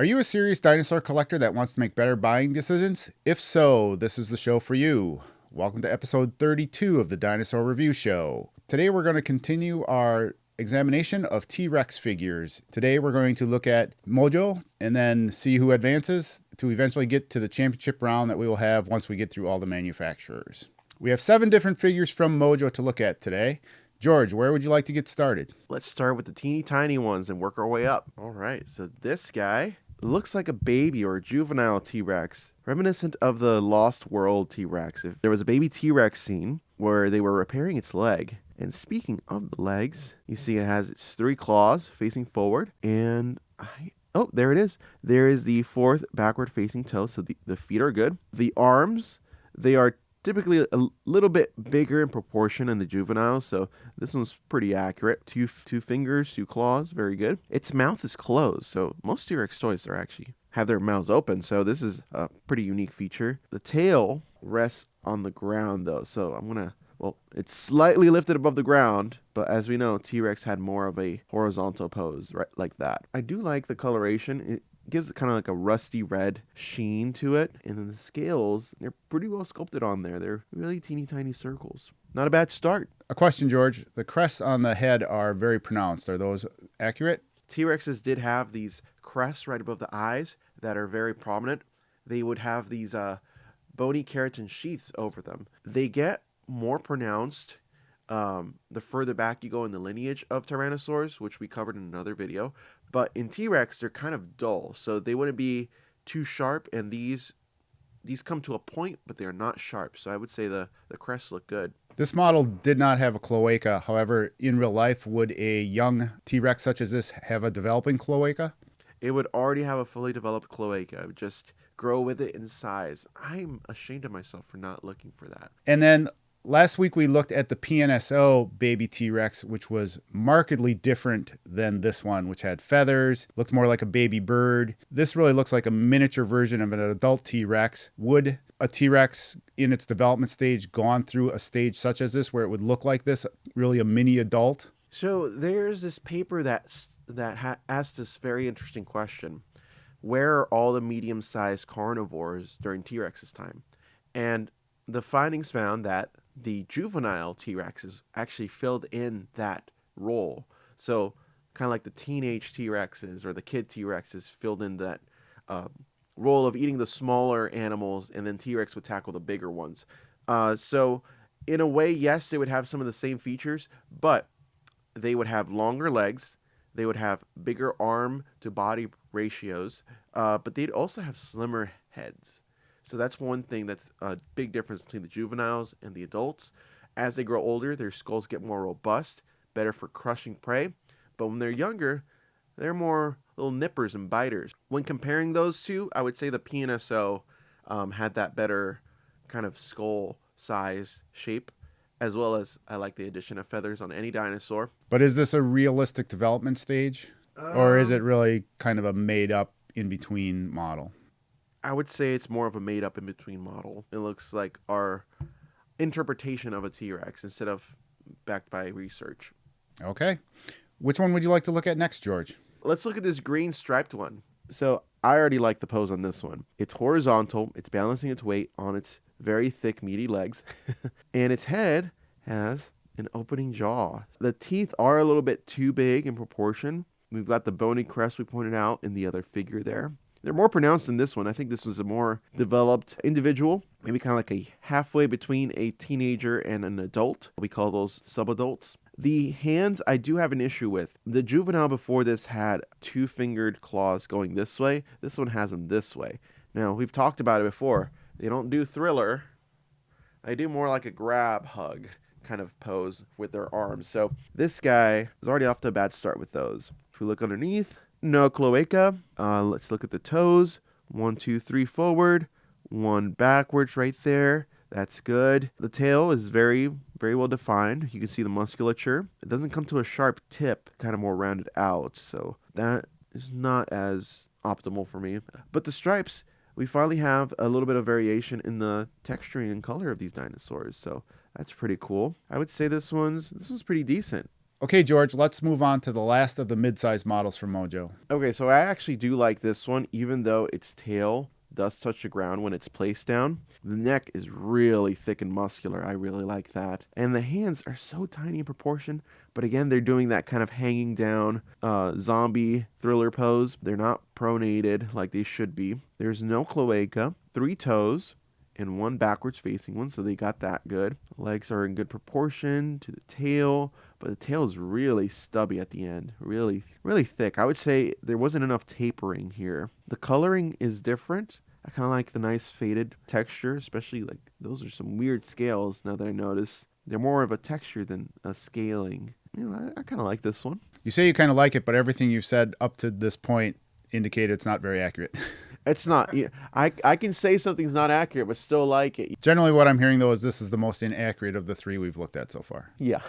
Are you a serious dinosaur collector that wants to make better buying decisions? If so, this is the show for you. Welcome to episode 32 of the Dinosaur Review Show. Today we're going to continue our examination of T-Rex figures. Today we're going to look at MOJO and then see who advances to eventually get to the championship round that we will have once we get through all the manufacturers. We have 7 different figures from MOJO to look at today. George, where would you like to get started? Let's start with the teeny tiny ones and work our way up. All right, so this guy looks like a baby or a juvenile T-Rex, reminiscent of the Lost World T-Rex. If there was a baby T-Rex scene where they were repairing its leg. And speaking of the legs, you see it has its 3 claws facing forward, and oh, there it is. There is the 4th backward facing toe, so the feet are good. The arms, they are typically a little bit bigger in proportion in the juvenile, so this one's pretty accurate. Two fingers, 2 claws, very good. Its mouth is closed, so most T-Rex toys are actually have their mouths open, so this is a pretty unique feature. The tail rests on the ground, though, so it's slightly lifted above the ground, but as we know, T-Rex had more of a horizontal pose, right, like that. I do like the coloration. It gives it kind of like a rusty red sheen to it, and then the scales, they're pretty well sculpted on there. They're really teeny tiny circles. Not a bad start. A question, George. The crests on the head are very pronounced. Are those accurate? T-Rexes did have these crests right above the eyes that are very prominent. They would have these bony keratin sheaths over them. They get more pronounced the further back you go in the lineage of Tyrannosaurs, which we covered in another video. But in T-Rex, they're kind of dull, so they wouldn't be too sharp, and these come to a point, but they're not sharp. So I would say the crests look good. This model did not have a cloaca. However, in real life, would a young T-Rex such as this have a developing cloaca? It would already have a fully developed cloaca. It would just grow with it in size. I'm ashamed of myself for not looking for that. And then last week we looked at the PNSO baby T-Rex, which was markedly different than this one, which had feathers, looked more like a baby bird. This really looks like a miniature version of an adult T-Rex. Would a T-Rex in its development stage gone through a stage such as this where it would look like this, really a mini adult? So there's this paper that asked this very interesting question. Where are all the medium-sized carnivores during T-Rex's time? And the findings found that the juvenile T-Rexes actually filled in that role. So kind of like the teenage T-Rexes or the kid T-Rexes filled in that role of eating the smaller animals, and then T-Rex would tackle the bigger ones. So in a way, yes, they would have some of the same features, but they would have longer legs. They would have bigger arm to body ratios, but they'd also have slimmer heads. So that's one thing that's a big difference between the juveniles and the adults. As they grow older, their skulls get more robust, better for crushing prey. But when they're younger, they're more little nippers and biters. When comparing those two, I would say the PNSO had that better kind of skull size shape, as well as I like the addition of feathers on any dinosaur. But is this a realistic development stage? Or is it really kind of a made-up in-between model? I would say it's more of a made-up in-between model. It looks like our interpretation of a T-Rex instead of backed by research. Okay. Which one would you like to look at next, George? Let's look at this green striped one. So I already like the pose on this one. It's horizontal. It's balancing its weight on its very thick, meaty legs. And its head has an opening jaw. The teeth are a little bit too big in proportion. We've got the bony crest we pointed out in the other figure there. They're more pronounced than this one. I think this was a more developed individual, maybe kind of like a halfway between a teenager and an adult. We call those subadults. The hands I do have an issue with. The juvenile before this had 2-fingered claws going this way. This one has them this way. Now, we've talked about it before. They don't do thriller. They do more like a grab hug kind of pose with their arms. So this guy is already off to a bad start with those. If we look underneath, no cloaca. Let's look at the toes. 1, 2, 3 forward, 1 backwards right there. That's good. The tail is very, very well defined. You can see the musculature. It doesn't come to a sharp tip, kind of more rounded out. So that is not as optimal for me. But the stripes, we finally have a little bit of variation in the texturing and color of these dinosaurs. So that's pretty cool. I would say this one's pretty decent. Okay, George, let's move on to the last of the mid-size models from MOJO. Okay, so I actually do like this one, even though its tail does touch the ground when it's placed down. The neck is really thick and muscular. I really like that. And the hands are so tiny in proportion, but again, they're doing that kind of hanging down zombie thriller pose. They're not pronated like they should be. There's no cloaca, 3 toes, and 1 backwards facing one, so they got that good. Legs are in good proportion to the tail, but the tail is really stubby at the end, really, really thick. I would say there wasn't enough tapering here. The coloring is different. I kind of like the nice faded texture, especially like those are some weird scales now that I notice. They're more of a texture than a scaling. I kind of like this one. You say you kind of like it, but everything you've said up to this point indicated it's not very accurate. It's not. Yeah, I can say something's not accurate, but still like it. Generally, what I'm hearing, though, is this is the most inaccurate of the 3 we've looked at so far. Yeah.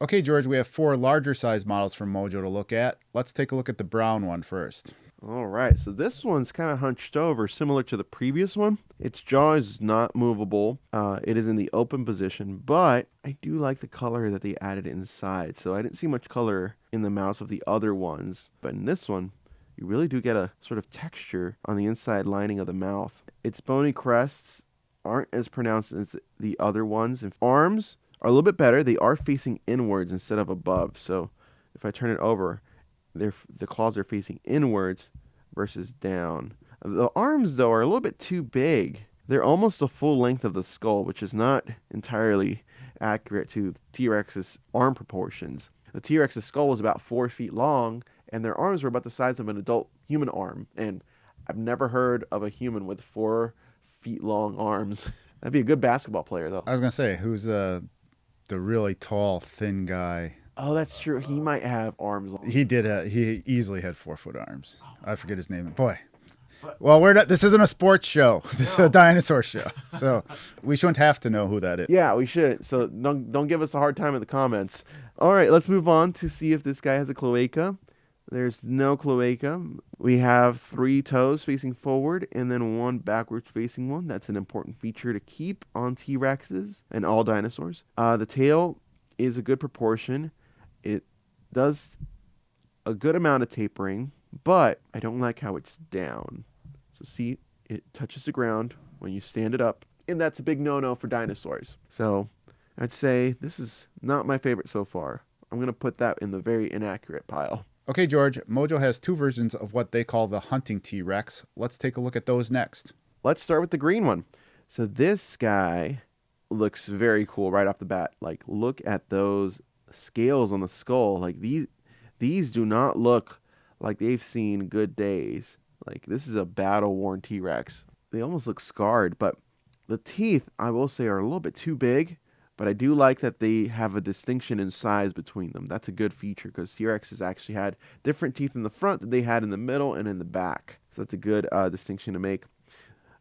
Okay, George, we have 4 larger size models from MOJO to look at. Let's take a look at the brown one first. All right, so this one's kind of hunched over, similar to the previous one. Its jaw is not movable. It is in the open position, but I do like the color that they added inside. So I didn't see much color in the mouths of the other ones, but in this one, you really do get a sort of texture on the inside lining of the mouth. Its bony crests aren't as pronounced as the other ones. And arms are a little bit better. They are facing inwards instead of above. So if I turn it over, the claws are facing inwards versus down. The arms, though, are a little bit too big. They're almost the full length of the skull, which is not entirely accurate to T-Rex's arm proportions. The T-Rex's skull was about 4 feet long, and their arms were about the size of an adult human arm. And I've never heard of a human with 4 feet long arms. That'd be a good basketball player, though. I was going to say, who's the really tall, thin guy? Oh, that's true. He might have arms long. He easily had 4-foot arms. I forget his name. Boy. Well, we're not. This isn't a sports show. This is a dinosaur show. So we shouldn't have to know who that is. Yeah, we shouldn't. So don't give us a hard time in the comments. All right, let's move on to see if this guy has a cloaca. There's no cloaca. We have 3 toes facing forward and then 1 backwards facing one. That's an important feature to keep on T-Rexes and all dinosaurs. The tail is a good proportion. It does a good amount of tapering, but I don't like how it's down. So see, it touches the ground when you stand it up, and that's a big no-no for dinosaurs. So I'd say this is not my favorite so far. I'm going to put that in the very inaccurate pile. Okay, George, MOJO has 2 versions of what they call the hunting T-Rex. Let's take a look at those next. Let's start with the green one. So this guy looks very cool right off the bat. Like, look at those scales on the skull. Like, these do not look like they've seen good days. Like, this is a battle-worn T-Rex. They almost look scarred, but the teeth, I will say, are a little bit too big. But I do like that they have a distinction in size between them. That's a good feature because T-Rexes actually had different teeth in the front that they had in the middle and in the back. So that's a good distinction to make.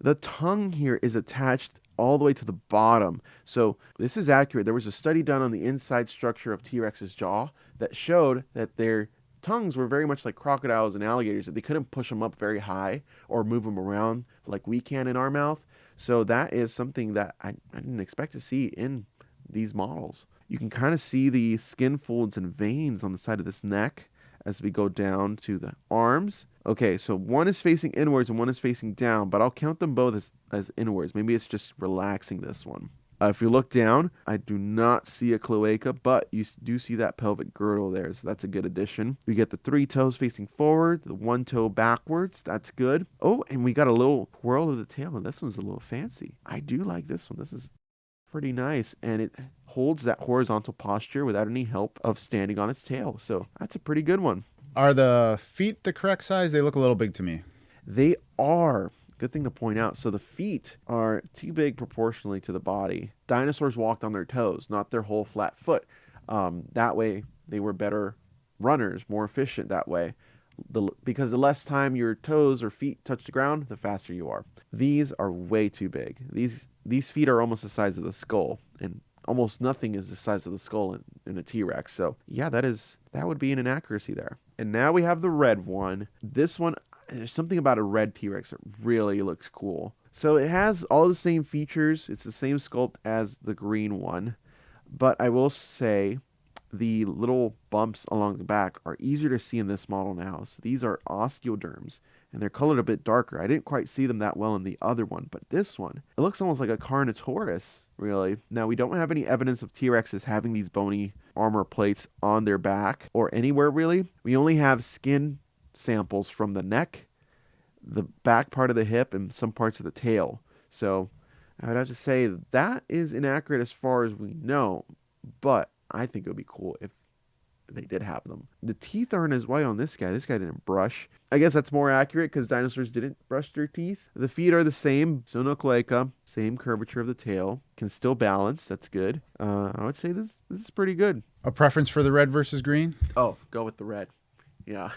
The tongue here is attached all the way to the bottom. So this is accurate. There was a study done on the inside structure of T-Rex's jaw that showed that their tongues were very much like crocodiles and alligators, that they couldn't push them up very high or move them around like we can in our mouth. So that is something that I didn't expect to see in these models. You can kind of see the skin folds and veins on the side of this neck as we go down to the arms. Okay, so one is facing inwards and one is facing down, but I'll count them both as inwards. Maybe it's just relaxing this one. If you look down, I do not see a cloaca, but you do see that pelvic girdle there, so that's a good addition. We get the 3 toes facing forward, the 1 toe backwards. That's good. Oh, and we got a little twirl of the tail, and this one's a little fancy. I do like this one. This is pretty nice, and it holds that horizontal posture without any help of standing on its tail. So that's a pretty good one. Are the feet the correct size? They look a little big to me. They are. Good thing to point out. So the feet are too big proportionally to the body. Dinosaurs walked on their toes, not their whole flat foot. That way, they were better runners, more efficient that way. Because the less time your toes or feet touch the ground, the faster you are. These are way too big. These feet are almost the size of the skull, and almost nothing is the size of the skull in a T-Rex. So yeah, that would be an inaccuracy there. And now we have the red one. This one, there's something about a red T-Rex that really looks cool. So it has all the same features. It's the same sculpt as the green one. But I will say the little bumps along the back are easier to see in this model now. So these are osteoderms, and they're colored a bit darker. I didn't quite see them that well in the other one, but this one, it looks almost like a Carnotaurus, really. Now, we don't have any evidence of T-Rexes having these bony armor plates on their back or anywhere, really. We only have skin samples from the neck, the back part of the hip, and some parts of the tail. So I would have to say that is inaccurate as far as we know, but I think it would be cool if they did have them. The teeth aren't as white on this guy. This guy didn't brush. I guess that's more accurate because dinosaurs didn't brush their teeth. The feet are the same. So no cloaca. Same curvature of the tail. Can still balance. That's good. I would say this is pretty good. A preference for the red versus green? Oh, go with the red. Yeah,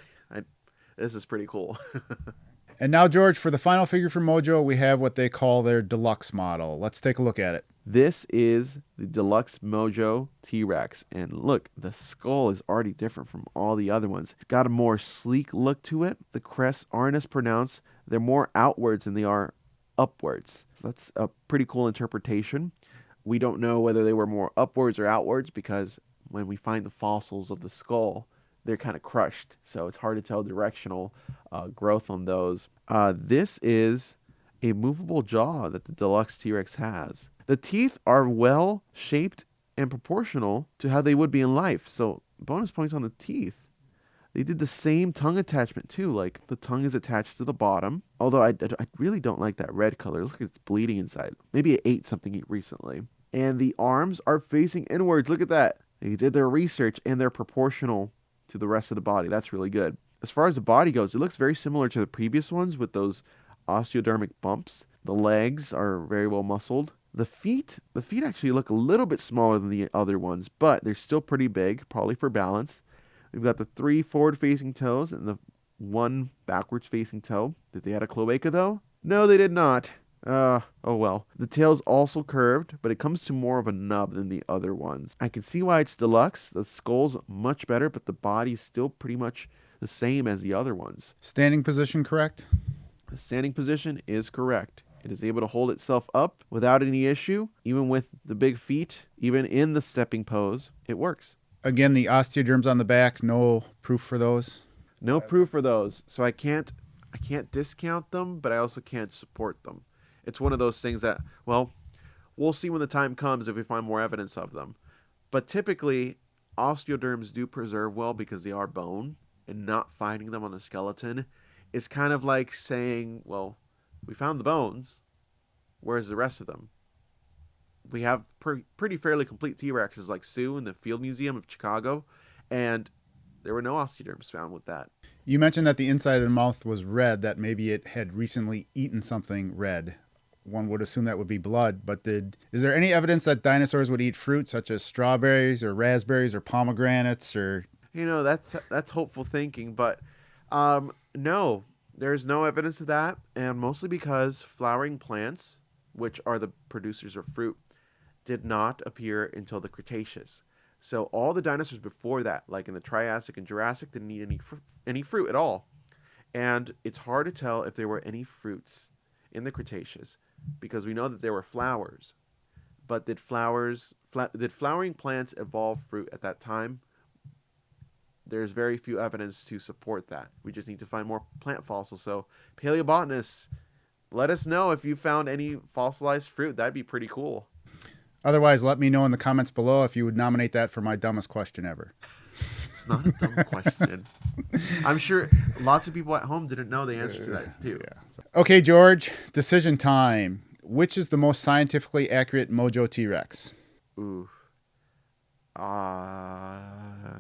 this is pretty cool. And now, George, for the final figure from MOJO, we have what they call their deluxe model. Let's take a look at it. This is the Deluxe MOJO T-Rex. And look, the skull is already different from all the other ones. It's got a more sleek look to it. The crests aren't as pronounced. They're more outwards than they are upwards. That's a pretty cool interpretation. We don't know whether they were more upwards or outwards because when we find the fossils of the skull, they're kind of crushed. So it's hard to tell directional growth on those. This is a movable jaw that the Deluxe T-Rex has. The teeth are well shaped and proportional to how they would be in life. So bonus points on the teeth. They did the same tongue attachment too. Like the tongue is attached to the bottom. Although I really don't like that red color. It looks like it's bleeding inside. Maybe it ate something recently. And the arms are facing inwards. Look at that. They did their research and they're proportional to the rest of the body. That's really good. As far as the body goes, it looks very similar to the previous ones with those osteodermic bumps. The legs are very well muscled. The feet actually look a little bit smaller than the other ones, but they're still pretty big, probably for balance. We've got the 3 forward-facing toes and the 1 backwards-facing toe. Did they add a cloaca, though? No, they did not. Oh well. The tail's also curved, but it comes to more of a nub than the other ones. I can see why it's deluxe. The skull's much better, but the body's still pretty much the same as the other ones. Standing position correct? The standing position is correct. It is able to hold itself up without any issue, even with the big feet, even in the stepping pose. It works. Again, the osteoderms on the back, no proof for those? No proof for those. So I can't discount them, but I also can't support them. It's one of those things that, well, we'll see when the time comes if we find more evidence of them. But typically, osteoderms do preserve well because they are bone, and not finding them on the skeleton is kind of like saying, well, we found the bones, where's the rest of them? We have pretty fairly complete T-Rexes like Sue in the Field Museum of Chicago, and there were no osteoderms found with that. You mentioned that the inside of the mouth was red, that maybe it had recently eaten something red. One would assume that would be blood, but is there any evidence that dinosaurs would eat fruit such as strawberries or raspberries or pomegranates or... You know, that's hopeful thinking, but no, there's no evidence of that, and mostly because flowering plants, which are the producers of fruit, did not appear until the Cretaceous. So all the dinosaurs before that, like in the Triassic and Jurassic, didn't eat any fruit at all. And it's hard to tell if there were any fruits in the Cretaceous because we know that there were flowers. But did flowering plants evolve fruit at that time? There's very few evidence to support that. We just need to find more plant fossils. So paleobotanists, let us know if you found any fossilized fruit. That'd be pretty cool. Otherwise, let me know in the comments below if you would nominate that for my dumbest question ever. It's not a dumb question. I'm sure lots of people at home didn't know the answer to that too. Yeah. Okay, George, decision time. Which is the most scientifically accurate MOJO T-Rex? Ooh. I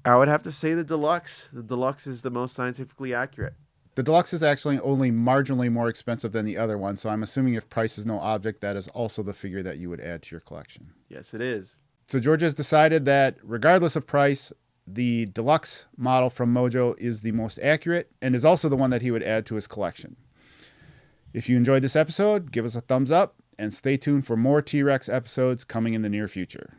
would have to say the Deluxe. The Deluxe is the most scientifically accurate. The Deluxe is actually only marginally more expensive than the other one, so I'm assuming if price is no object, that is also the figure that you would add to your collection. Yes, it is. So George has decided that regardless of price, the Deluxe model from MOJO is the most accurate and is also the one that he would add to his collection. If you enjoyed this episode, give us a thumbs up and stay tuned for more T-Rex episodes coming in the near future.